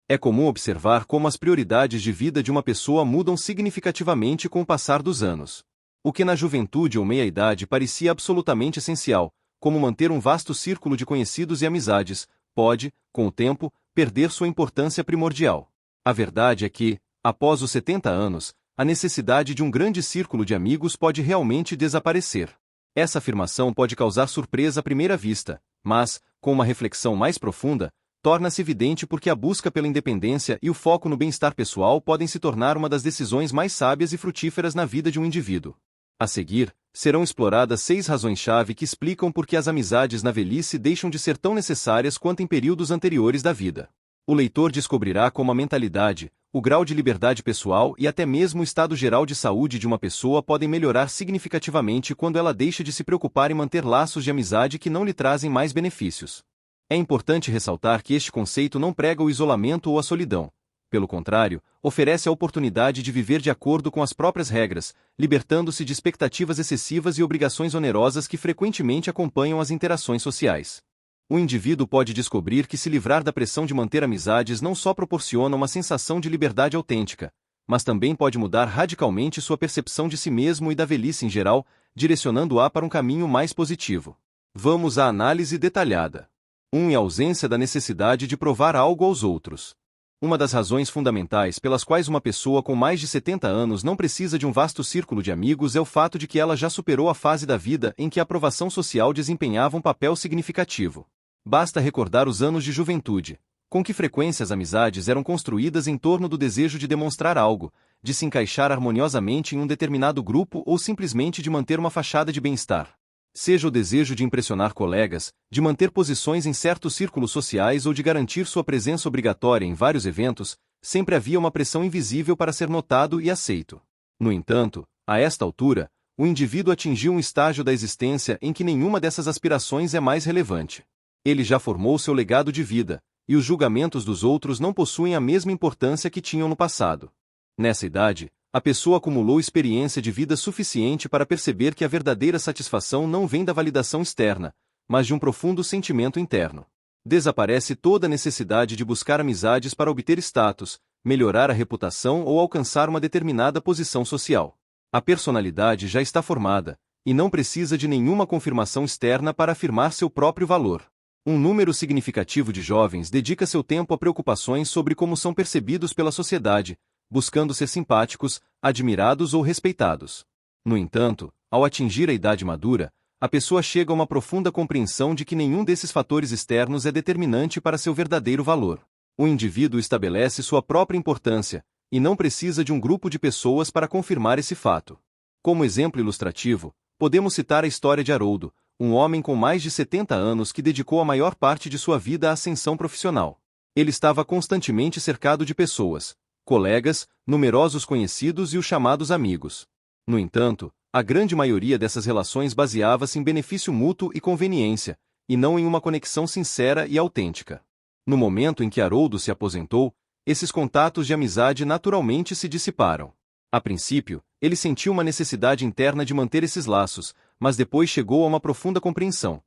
É comum observar como as prioridades de vida de uma pessoa mudam significativamente com o passar dos anos. O que na juventude ou meia-idade parecia absolutamente essencial, como manter um vasto círculo de conhecidos e amizades, pode, com o tempo, perder sua importância primordial. A verdade é que, após os 70 anos, a necessidade de um grande círculo de amigos pode realmente desaparecer. Essa afirmação pode causar surpresa à primeira vista, mas, com uma reflexão mais profunda, torna-se evidente porque a busca pela independência e o foco no bem-estar pessoal podem se tornar uma das decisões mais sábias e frutíferas na vida de um indivíduo. A seguir, serão exploradas 6 razões-chave que explicam por que as amizades na velhice deixam de ser tão necessárias quanto em períodos anteriores da vida. O leitor descobrirá como a mentalidade, o grau de liberdade pessoal e até mesmo o estado geral de saúde de uma pessoa podem melhorar significativamente quando ela deixa de se preocupar em manter laços de amizade que não lhe trazem mais benefícios. É importante ressaltar que este conceito não prega o isolamento ou a solidão. Pelo contrário, oferece a oportunidade de viver de acordo com as próprias regras, libertando-se de expectativas excessivas e obrigações onerosas que frequentemente acompanham as interações sociais. O indivíduo pode descobrir que se livrar da pressão de manter amizades não só proporciona uma sensação de liberdade autêntica, mas também pode mudar radicalmente sua percepção de si mesmo e da velhice em geral, direcionando-a para um caminho mais positivo. Vamos à análise detalhada. 1. A ausência da necessidade de provar algo aos outros. Uma das razões fundamentais pelas quais uma pessoa com mais de 70 anos não precisa de um vasto círculo de amigos é o fato de que ela já superou a fase da vida em que a aprovação social desempenhava um papel significativo. Basta recordar os anos de juventude, com que frequência as amizades eram construídas em torno do desejo de demonstrar algo, de se encaixar harmoniosamente em um determinado grupo ou simplesmente de manter uma fachada de bem-estar. Seja o desejo de impressionar colegas, de manter posições em certos círculos sociais ou de garantir sua presença obrigatória em vários eventos, sempre havia uma pressão invisível para ser notado e aceito. No entanto, a esta altura, o indivíduo atingiu um estágio da existência em que nenhuma dessas aspirações é mais relevante. Ele já formou seu legado de vida, e os julgamentos dos outros não possuem a mesma importância que tinham no passado. Nessa idade, a pessoa acumulou experiência de vida suficiente para perceber que a verdadeira satisfação não vem da validação externa, mas de um profundo sentimento interno. Desaparece toda a necessidade de buscar amizades para obter status, melhorar a reputação ou alcançar uma determinada posição social. A personalidade já está formada, e não precisa de nenhuma confirmação externa para afirmar seu próprio valor. Um número significativo de jovens dedica seu tempo a preocupações sobre como são percebidos pela sociedade, buscando ser simpáticos, admirados ou respeitados. No entanto, ao atingir a idade madura, a pessoa chega a uma profunda compreensão de que nenhum desses fatores externos é determinante para seu verdadeiro valor. O indivíduo estabelece sua própria importância, e não precisa de um grupo de pessoas para confirmar esse fato. Como exemplo ilustrativo, podemos citar a história de Haroldo, um homem com mais de 70 anos que dedicou a maior parte de sua vida à ascensão profissional. Ele estava constantemente cercado de pessoas, colegas, numerosos conhecidos e os chamados amigos. No entanto, a grande maioria dessas relações baseava-se em benefício mútuo e conveniência, e não em uma conexão sincera e autêntica. No momento em que Haroldo se aposentou, esses contatos de amizade naturalmente se dissiparam. A princípio, ele sentiu uma necessidade interna de manter esses laços, mas depois chegou a uma profunda compreensão.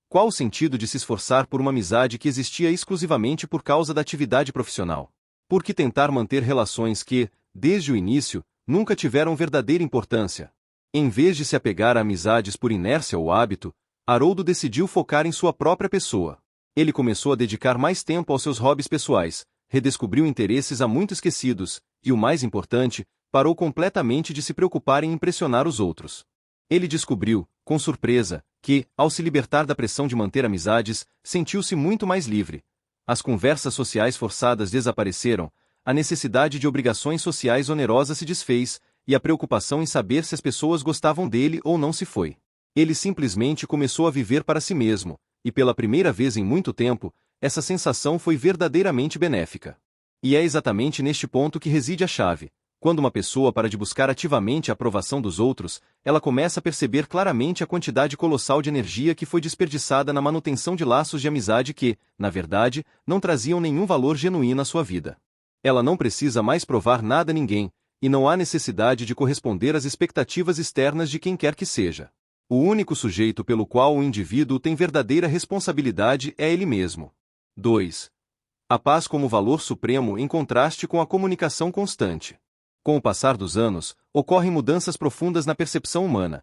Qual o sentido de se esforçar por uma amizade que existia exclusivamente por causa da atividade profissional? Por que tentar manter relações que, desde o início, nunca tiveram verdadeira importância? Em vez de se apegar a amizades por inércia ou hábito, Haroldo decidiu focar em sua própria pessoa. Ele começou a dedicar mais tempo aos seus hobbies pessoais, redescobriu interesses há muito esquecidos, e o mais importante, parou completamente de se preocupar em impressionar os outros. Ele descobriu, com surpresa, que, ao se libertar da pressão de manter amizades, sentiu-se muito mais livre. As conversas sociais forçadas desapareceram, a necessidade de obrigações sociais onerosas se desfez, e a preocupação em saber se as pessoas gostavam dele ou não se foi. Ele simplesmente começou a viver para si mesmo, e pela primeira vez em muito tempo, essa sensação foi verdadeiramente benéfica. E é exatamente neste ponto que reside a chave. Quando uma pessoa para de buscar ativamente a aprovação dos outros, ela começa a perceber claramente a quantidade colossal de energia que foi desperdiçada na manutenção de laços de amizade que, na verdade, não traziam nenhum valor genuíno à sua vida. Ela não precisa mais provar nada a ninguém, e não há necessidade de corresponder às expectativas externas de quem quer que seja. O único sujeito pelo qual o indivíduo tem verdadeira responsabilidade é ele mesmo. 2. A paz como valor supremo em contraste com a comunicação constante. Com o passar dos anos, ocorrem mudanças profundas na percepção humana.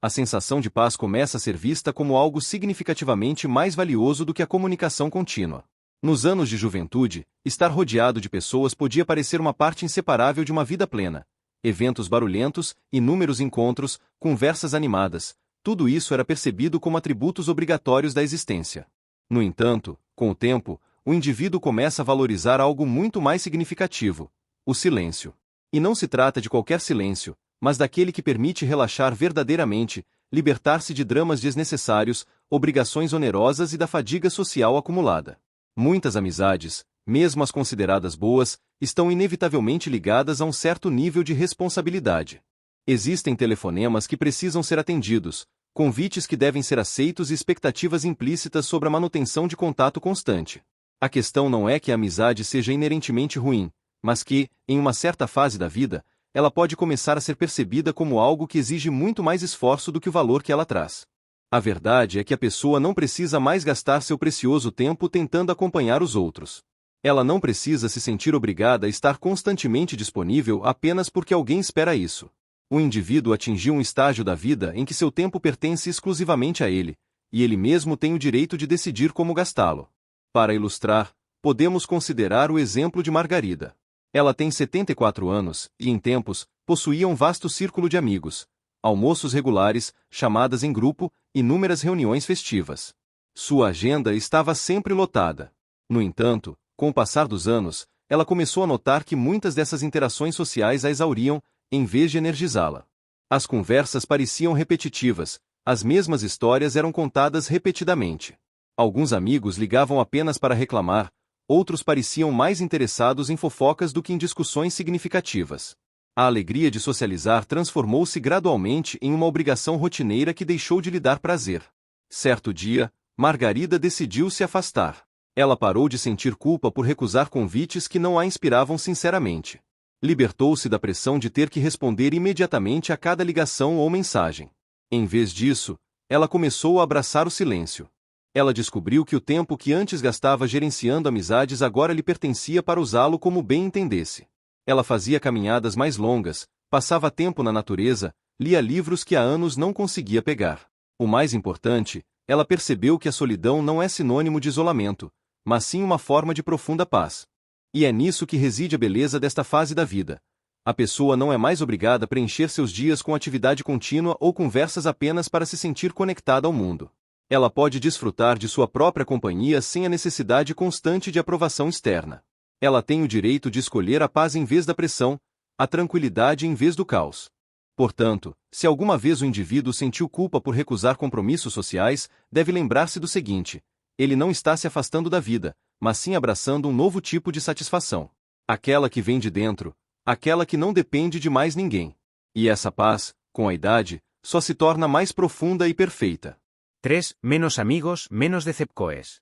A sensação de paz começa a ser vista como algo significativamente mais valioso do que a comunicação contínua. Nos anos de juventude, estar rodeado de pessoas podia parecer uma parte inseparável de uma vida plena. Eventos barulhentos, inúmeros encontros, conversas animadas, tudo isso era percebido como atributos obrigatórios da existência. No entanto, com o tempo, o indivíduo começa a valorizar algo muito mais significativo: o silêncio. E não se trata de qualquer silêncio, mas daquele que permite relaxar verdadeiramente, libertar-se de dramas desnecessários, obrigações onerosas e da fadiga social acumulada. Muitas amizades, mesmo as consideradas boas, estão inevitavelmente ligadas a um certo nível de responsabilidade. Existem telefonemas que precisam ser atendidos, convites que devem ser aceitos e expectativas implícitas sobre a manutenção de contato constante. A questão não é que a amizade seja inerentemente ruim, mas que, em uma certa fase da vida, ela pode começar a ser percebida como algo que exige muito mais esforço do que o valor que ela traz. A verdade é que a pessoa não precisa mais gastar seu precioso tempo tentando acompanhar os outros. Ela não precisa se sentir obrigada a estar constantemente disponível apenas porque alguém espera isso. O indivíduo atingiu um estágio da vida em que seu tempo pertence exclusivamente a ele, e ele mesmo tem o direito de decidir como gastá-lo. Para ilustrar, podemos considerar o exemplo de Margarida. Ela tem 74 anos e, em tempos, possuía um vasto círculo de amigos, almoços regulares, chamadas em grupo, inúmeras reuniões festivas. Sua agenda estava sempre lotada. No entanto, com o passar dos anos, ela começou a notar que muitas dessas interações sociais a exauriam, em vez de energizá-la. As conversas pareciam repetitivas, as mesmas histórias eram contadas repetidamente. Alguns amigos ligavam apenas para reclamar, outros pareciam mais interessados em fofocas do que em discussões significativas. A alegria de socializar transformou-se gradualmente em uma obrigação rotineira que deixou de lhe dar prazer. Certo dia, Margarida decidiu se afastar. Ela parou de sentir culpa por recusar convites que não a inspiravam sinceramente. Libertou-se da pressão de ter que responder imediatamente a cada ligação ou mensagem. Em vez disso, ela começou a abraçar o silêncio. Ela descobriu que o tempo que antes gastava gerenciando amizades agora lhe pertencia para usá-lo como bem entendesse. Ela fazia caminhadas mais longas, passava tempo na natureza, lia livros que há anos não conseguia pegar. O mais importante, ela percebeu que a solidão não é sinônimo de isolamento, mas sim uma forma de profunda paz. E é nisso que reside a beleza desta fase da vida. A pessoa não é mais obrigada a preencher seus dias com atividade contínua ou conversas apenas para se sentir conectada ao mundo. Ela pode desfrutar de sua própria companhia sem a necessidade constante de aprovação externa. Ela tem o direito de escolher a paz em vez da pressão, a tranquilidade em vez do caos. Portanto, se alguma vez o indivíduo sentiu culpa por recusar compromissos sociais, deve lembrar-se do seguinte: ele não está se afastando da vida, mas sim abraçando um novo tipo de satisfação. Aquela que vem de dentro, aquela que não depende de mais ninguém. E essa paz, com a idade, só se torna mais profunda e perfeita. 3. Menos amigos, menos decepcoes.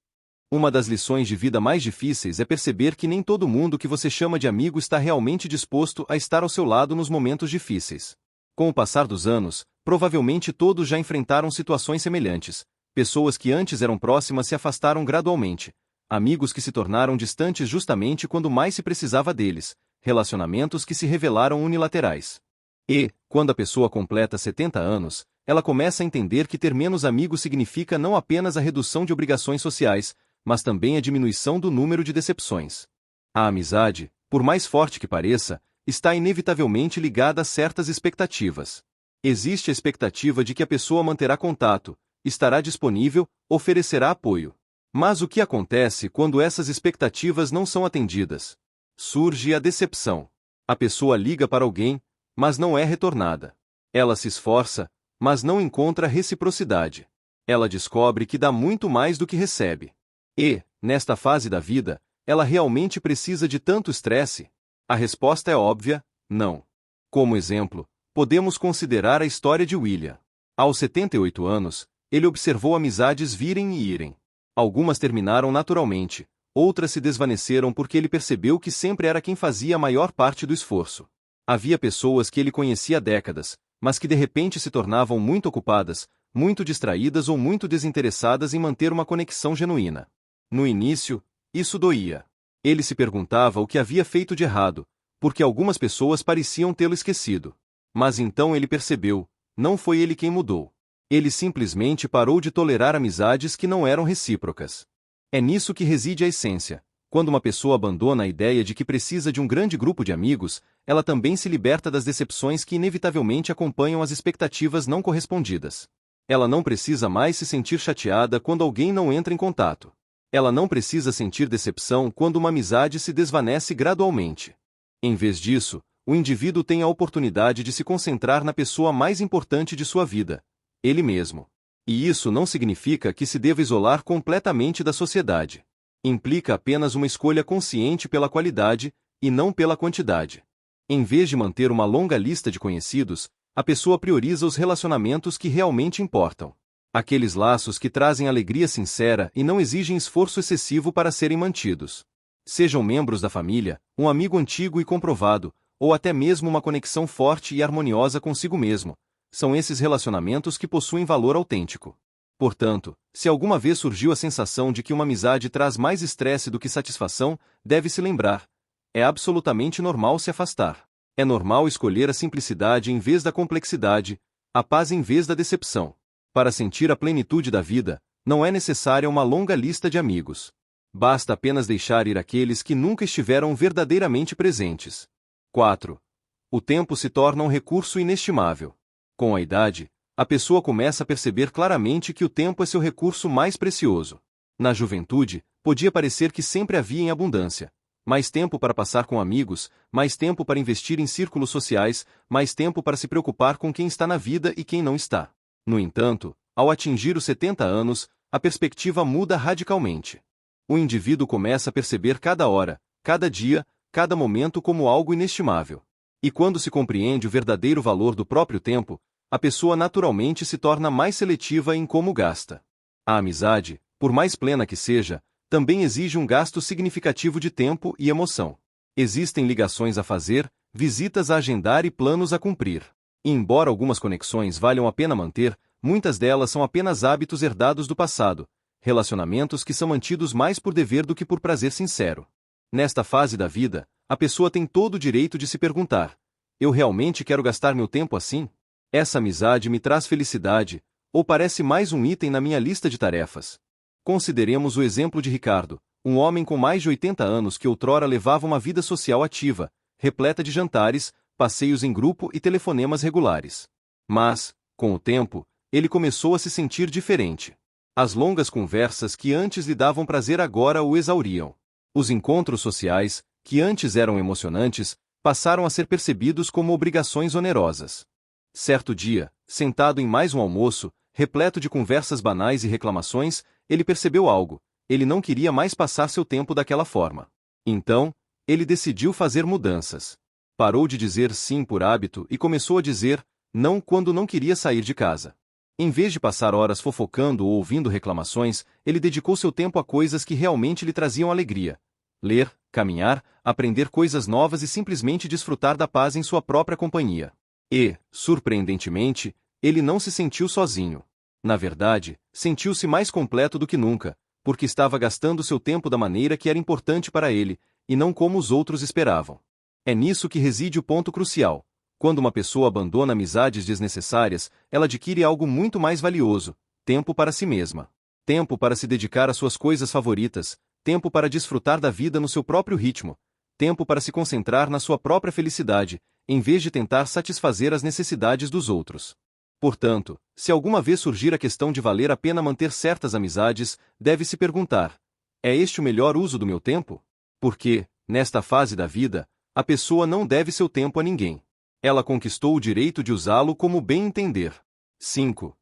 Uma das lições de vida mais difíceis é perceber que nem todo mundo que você chama de amigo está realmente disposto a estar ao seu lado nos momentos difíceis. Com o passar dos anos, provavelmente todos já enfrentaram situações semelhantes. Pessoas que antes eram próximas se afastaram gradualmente. Amigos que se tornaram distantes justamente quando mais se precisava deles. Relacionamentos que se revelaram unilaterais. E, quando a pessoa completa 70 anos, ela começa a entender que ter menos amigos significa não apenas a redução de obrigações sociais, mas também a diminuição do número de decepções. A amizade, por mais forte que pareça, está inevitavelmente ligada a certas expectativas. Existe a expectativa de que a pessoa manterá contato, estará disponível, oferecerá apoio. Mas o que acontece quando essas expectativas não são atendidas? Surge a decepção. A pessoa liga para alguém, mas não é retornada. Ela se esforça, mas não encontra reciprocidade. Ela descobre que dá muito mais do que recebe. E, nesta fase da vida, ela realmente precisa de tanto estresse? A resposta é óbvia: não. Como exemplo, podemos considerar a história de William. Aos 78 anos, ele observou amizades virem e irem. Algumas terminaram naturalmente, outras se desvaneceram porque ele percebeu que sempre era quem fazia a maior parte do esforço. Havia pessoas que ele conhecia há décadas, mas que de repente se tornavam muito ocupadas, muito distraídas ou muito desinteressadas em manter uma conexão genuína. No início, isso doía. Ele se perguntava o que havia feito de errado, porque algumas pessoas pareciam tê-lo esquecido. Mas então ele percebeu, não foi ele quem mudou. Ele simplesmente parou de tolerar amizades que não eram recíprocas. É nisso que reside a essência. Quando uma pessoa abandona a ideia de que precisa de um grande grupo de amigos, ela também se liberta das decepções que inevitavelmente acompanham as expectativas não correspondidas. Ela não precisa mais se sentir chateada quando alguém não entra em contato. Ela não precisa sentir decepção quando uma amizade se desvanece gradualmente. Em vez disso, o indivíduo tem a oportunidade de se concentrar na pessoa mais importante de sua vida, ele mesmo. E isso não significa que se deva isolar completamente da sociedade. Implica apenas uma escolha consciente pela qualidade, e não pela quantidade. Em vez de manter uma longa lista de conhecidos, a pessoa prioriza os relacionamentos que realmente importam. Aqueles laços que trazem alegria sincera e não exigem esforço excessivo para serem mantidos. Sejam membros da família, um amigo antigo e comprovado, ou até mesmo uma conexão forte e harmoniosa consigo mesmo, são esses relacionamentos que possuem valor autêntico. Portanto, se alguma vez surgiu a sensação de que uma amizade traz mais estresse do que satisfação, deve-se lembrar. É absolutamente normal se afastar. É normal escolher a simplicidade em vez da complexidade, a paz em vez da decepção. Para sentir a plenitude da vida, não é necessária uma longa lista de amigos. Basta apenas deixar ir aqueles que nunca estiveram verdadeiramente presentes. 4. O tempo se torna um recurso inestimável. Com a idade, a pessoa começa a perceber claramente que o tempo é seu recurso mais precioso. Na juventude, podia parecer que sempre havia em abundância. Mais tempo para passar com amigos, mais tempo para investir em círculos sociais, mais tempo para se preocupar com quem está na vida e quem não está. No entanto, ao atingir os 70 anos, a perspectiva muda radicalmente. O indivíduo começa a perceber cada hora, cada dia, cada momento como algo inestimável. E quando se compreende o verdadeiro valor do próprio tempo, a pessoa naturalmente se torna mais seletiva em como gasta. A amizade, por mais plena que seja, também exige um gasto significativo de tempo e emoção. Existem ligações a fazer, visitas a agendar e planos a cumprir. E embora algumas conexões valham a pena manter, muitas delas são apenas hábitos herdados do passado, relacionamentos que são mantidos mais por dever do que por prazer sincero. Nesta fase da vida, a pessoa tem todo o direito de se perguntar: eu realmente quero gastar meu tempo assim? Essa amizade me traz felicidade, ou parece mais um item na minha lista de tarefas? Consideremos o exemplo de Ricardo, um homem com mais de 80 anos que outrora levava uma vida social ativa, repleta de jantares, passeios em grupo e telefonemas regulares. Mas, com o tempo, ele começou a se sentir diferente. As longas conversas que antes lhe davam prazer agora o exauriam. Os encontros sociais, que antes eram emocionantes, passaram a ser percebidos como obrigações onerosas. Certo dia, sentado em mais um almoço, repleto de conversas banais e reclamações, ele percebeu algo: ele não queria mais passar seu tempo daquela forma. Então, ele decidiu fazer mudanças. Parou de dizer sim por hábito e começou a dizer não quando não queria sair de casa. Em vez de passar horas fofocando ou ouvindo reclamações, ele dedicou seu tempo a coisas que realmente lhe traziam alegria: ler, caminhar, aprender coisas novas e simplesmente desfrutar da paz em sua própria companhia. E, surpreendentemente, ele não se sentiu sozinho. Na verdade, sentiu-se mais completo do que nunca, porque estava gastando seu tempo da maneira que era importante para ele, e não como os outros esperavam. É nisso que reside o ponto crucial. Quando uma pessoa abandona amizades desnecessárias, ela adquire algo muito mais valioso: tempo para si mesma. Tempo para se dedicar às suas coisas favoritas, tempo para desfrutar da vida no seu próprio ritmo, tempo para se concentrar na sua própria felicidade, em vez de tentar satisfazer as necessidades dos outros. Portanto, se alguma vez surgir a questão de valer a pena manter certas amizades, deve-se perguntar: é este o melhor uso do meu tempo? Porque, nesta fase da vida, a pessoa não deve seu tempo a ninguém. Ela conquistou o direito de usá-lo como bem entender. 5.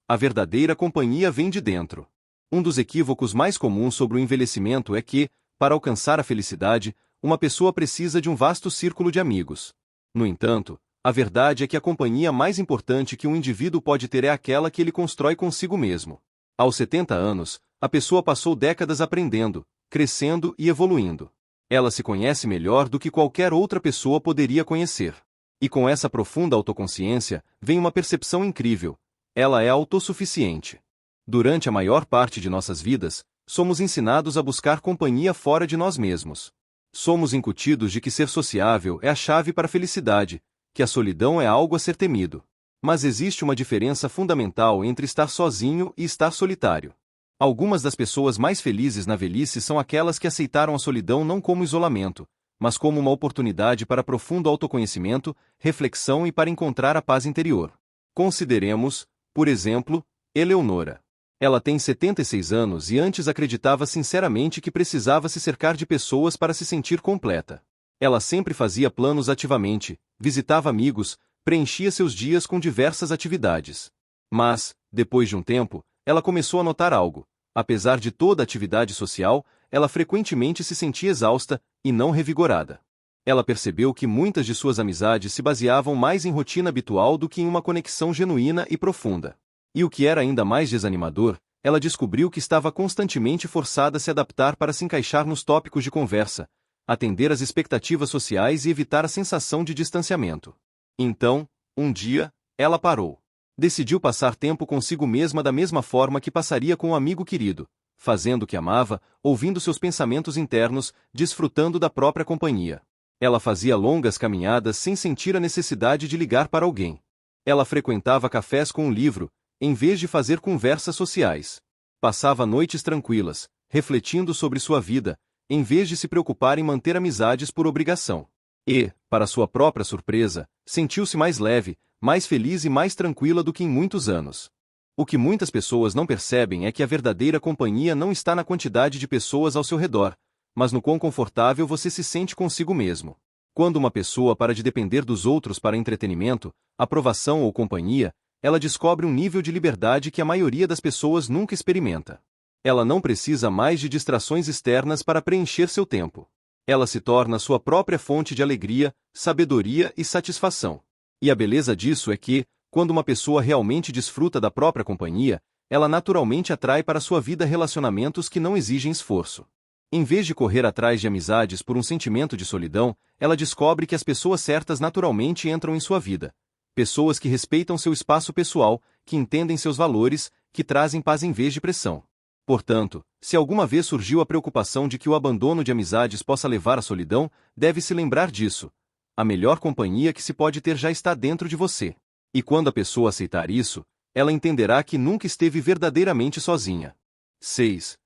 A verdadeira companhia vem de dentro. Um dos equívocos mais comuns sobre o envelhecimento é que, para alcançar a felicidade, uma pessoa precisa de um vasto círculo de amigos. No entanto, a verdade é que a companhia mais importante que um indivíduo pode ter é aquela que ele constrói consigo mesmo. Aos 70 anos, a pessoa passou décadas aprendendo, crescendo e evoluindo. Ela se conhece melhor do que qualquer outra pessoa poderia conhecer. E com essa profunda autoconsciência, vem uma percepção incrível: ela é autossuficiente. Durante a maior parte de nossas vidas, Somos ensinados a buscar companhia fora de nós mesmos. Somos incutidos de que ser sociável é a chave para a felicidade, que a solidão é algo a ser temido. Mas existe uma diferença fundamental entre estar sozinho e estar solitário. Algumas das pessoas mais felizes na velhice são aquelas que aceitaram a solidão não como isolamento, mas como uma oportunidade para profundo autoconhecimento, reflexão e para encontrar a paz interior. Consideremos, por exemplo, Eleonora. Ela tem 76 anos e antes acreditava sinceramente que precisava se cercar de pessoas para se sentir completa. Ela sempre fazia planos ativamente, visitava amigos, preenchia seus dias com diversas atividades. Mas, depois de um tempo, ela começou a notar algo. Apesar de toda a atividade social, ela frequentemente se sentia exausta e não revigorada. Ela percebeu que muitas de suas amizades se baseavam mais em rotina habitual do que em uma conexão genuína e profunda. E o que era ainda mais desanimador, ela descobriu que estava constantemente forçada a se adaptar para se encaixar nos tópicos de conversa, atender às expectativas sociais e evitar a sensação de distanciamento. Então, um dia, ela parou. Decidiu passar tempo consigo mesma da mesma forma que passaria com um amigo querido, fazendo o que amava, ouvindo seus pensamentos internos, desfrutando da própria companhia. Ela fazia longas caminhadas sem sentir a necessidade de ligar para alguém. Ela frequentava cafés com um livro, em vez de fazer conversas sociais. Passava noites tranquilas, refletindo sobre sua vida, em vez de se preocupar em manter amizades por obrigação. E, para sua própria surpresa, sentiu-se mais leve, mais feliz e mais tranquila do que em muitos anos. O que muitas pessoas não percebem é que a verdadeira companhia não está na quantidade de pessoas ao seu redor, mas no quão confortável você se sente consigo mesmo. Quando uma pessoa para de depender dos outros para entretenimento, aprovação ou companhia, ela descobre um nível de liberdade que a maioria das pessoas nunca experimenta. Ela não precisa mais de distrações externas para preencher seu tempo. Ela se torna sua própria fonte de alegria, sabedoria e satisfação. E a beleza disso é que, quando uma pessoa realmente desfruta da própria companhia, ela naturalmente atrai para sua vida relacionamentos que não exigem esforço. Em vez de correr atrás de amizades por um sentimento de solidão, ela descobre que as pessoas certas naturalmente entram em sua vida. Pessoas que respeitam seu espaço pessoal, que entendem seus valores, que trazem paz em vez de pressão. Portanto, se alguma vez surgiu a preocupação de que o abandono de amizades possa levar à solidão, deve-se lembrar disso. A melhor companhia que se pode ter já está dentro de você. E quando a pessoa aceitar isso, ela entenderá que nunca esteve verdadeiramente sozinha. 6.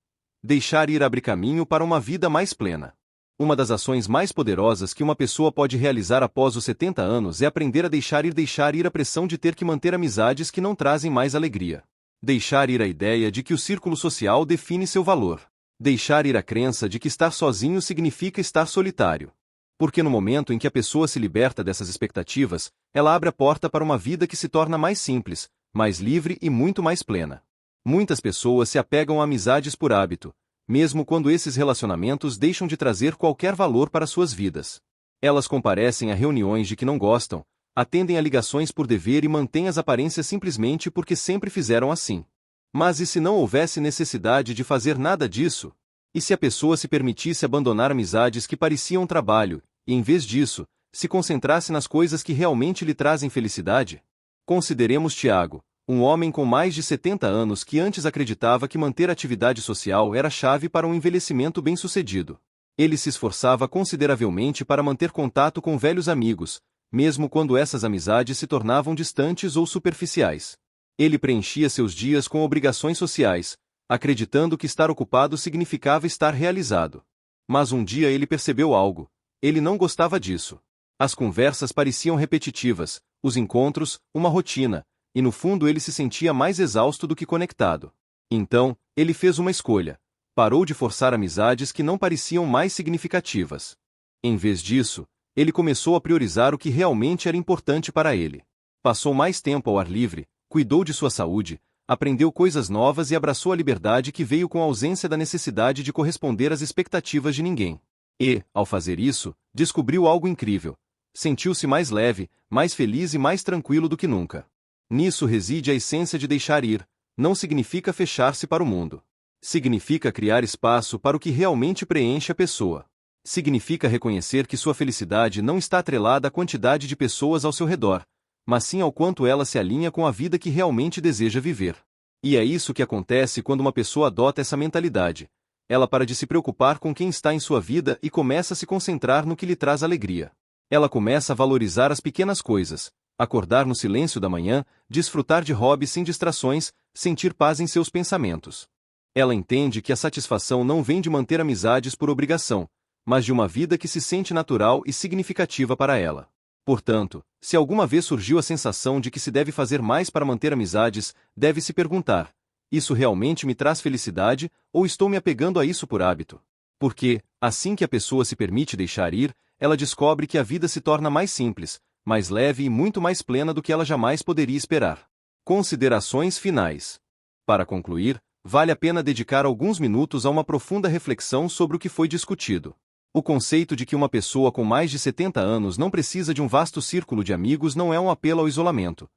Deixar ir abre caminho para uma vida mais plena. Uma das ações mais poderosas que uma pessoa pode realizar após os 70 anos é aprender a deixar ir a pressão de ter que manter amizades que não trazem mais alegria. Deixar ir a ideia de que o círculo social define seu valor. Deixar ir a crença de que estar sozinho significa estar solitário. Porque no momento em que a pessoa se liberta dessas expectativas, ela abre a porta para uma vida que se torna mais simples, mais livre e muito mais plena. Muitas pessoas se apegam a amizades por hábito, mesmo quando esses relacionamentos deixam de trazer qualquer valor para suas vidas. Elas comparecem a reuniões de que não gostam, atendem a ligações por dever e mantêm as aparências simplesmente porque sempre fizeram assim. Mas e se não houvesse necessidade de fazer nada disso? E se a pessoa se permitisse abandonar amizades que pareciam trabalho, e em vez disso, se concentrasse nas coisas que realmente lhe trazem felicidade? Consideremos Tiago, um homem com mais de 70 anos que antes acreditava que manter atividade social era a chave para um envelhecimento bem-sucedido. Ele se esforçava consideravelmente para manter contato com velhos amigos, mesmo quando essas amizades se tornavam distantes ou superficiais. Ele preenchia seus dias com obrigações sociais, acreditando que estar ocupado significava estar realizado. Mas um dia ele percebeu algo. Ele não gostava disso. As conversas pareciam repetitivas, os encontros, uma rotina, e no fundo ele se sentia mais exausto do que conectado. Então, ele fez uma escolha. Parou de forçar amizades que não pareciam mais significativas. Em vez disso, ele começou a priorizar o que realmente era importante para ele. Passou mais tempo ao ar livre, cuidou de sua saúde, aprendeu coisas novas e abraçou a liberdade que veio com a ausência da necessidade de corresponder às expectativas de ninguém. E, ao fazer isso, descobriu algo incrível. Sentiu-se mais leve, mais feliz e mais tranquilo do que nunca. Nisso reside a essência de deixar ir. Não significa fechar-se para o mundo. Significa criar espaço para o que realmente preenche a pessoa. Significa reconhecer que sua felicidade não está atrelada à quantidade de pessoas ao seu redor, mas sim ao quanto ela se alinha com a vida que realmente deseja viver. E é isso que acontece quando uma pessoa adota essa mentalidade. Ela para de se preocupar com quem está em sua vida e começa a se concentrar no que lhe traz alegria. Ela começa a valorizar as pequenas coisas, acordar no silêncio da manhã, desfrutar de hobbies sem distrações, sentir paz em seus pensamentos. Ela entende que a satisfação não vem de manter amizades por obrigação, mas de uma vida que se sente natural e significativa para ela. Portanto, se alguma vez surgiu a sensação de que se deve fazer mais para manter amizades, deve se perguntar: isso realmente me traz felicidade, ou estou me apegando a isso por hábito? Porque, assim que a pessoa se permite deixar ir, ela descobre que a vida se torna mais simples, mais leve e muito mais plena do que ela jamais poderia esperar. Considerações finais. Para concluir, vale a pena dedicar alguns minutos a uma profunda reflexão sobre o que foi discutido. O conceito de que uma pessoa com mais de 70 anos não precisa de um vasto círculo de amigos não é um apelo ao isolamento.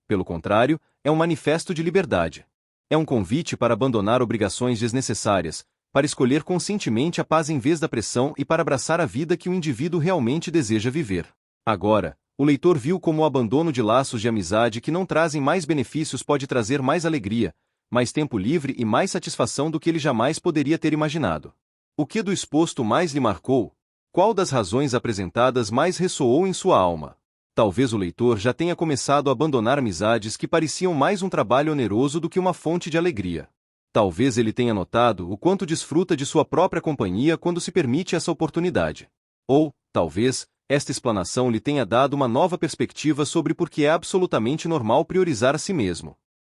Pelo contrário, é um manifesto de liberdade. É um convite para abandonar obrigações desnecessárias, para escolher conscientemente a paz em vez da pressão e para abraçar a vida que o indivíduo realmente deseja viver. Agora, o leitor viu como o abandono de laços de amizade que não trazem mais benefícios pode trazer mais alegria, mais tempo livre e mais satisfação do que ele jamais poderia ter imaginado. O que do exposto mais lhe marcou? Qual das razões apresentadas mais ressoou em sua alma? Talvez o leitor já tenha começado a abandonar amizades que pareciam mais um trabalho oneroso do que uma fonte de alegria. Talvez ele tenha notado o quanto desfruta de sua própria companhia quando se permite essa oportunidade. Ou, talvez, esta explanação lhe tenha dado uma nova perspectiva sobre por que é absolutamente normal priorizar a si mesmo.